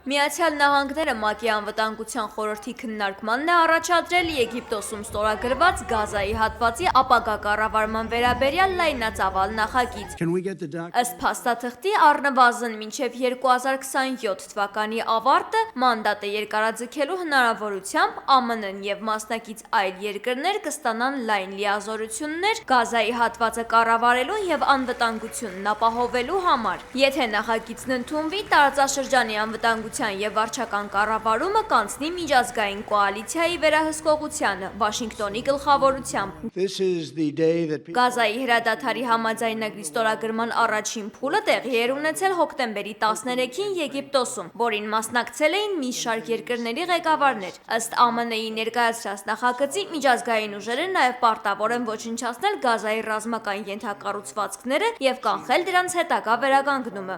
Միացյալ Նահանգները ՄԱԿ-ի անվտանգության խորհրդի քննարկմանն է առաջադրել Եգիպտոսում ստորագրված Գազայի հատվածի ապագա կառավարման վերաբերյալ լայնածավալ նախագիծ։ Ըստ փաստաթղթի առնվազն մինչև 2027 թվականի ավարտը մանդատը երկարաձգելու հնարավորությամբ ԱՄՆ-ն եւ մասնակից այլ երկրներ կստանան լայն լիազորություններ Գազայի հատվածը կառավարելու եւ անվտանգությունն ապահովելու համար։ Եթե նախագիծն ընդունվի, տարածաշրջանի անվտանգության և վարչական կառավարումը կանցնի միջազգային կոալիցիայի վերահսկողությանը Վաշինգտոնի գլխավորությամբ։ Գազայի հրադադարի համաձայնագրի ստորագրման առաջին փուլը տեղի էր ունեցել հոկտեմբերի 13-ին Եգիպտոսում, որին մասնակցել էին մի շարք երկրների ղեկավարներ։ Ըստ ԱՄՆ-ի ներկայացրած նախագծի, միջազգային ուժերը նաև պարտավոր են ոչնչացնել Գազայի ռազմական ենթակառուցվածքները և կանխել դրանց հետագա վերականգնումը։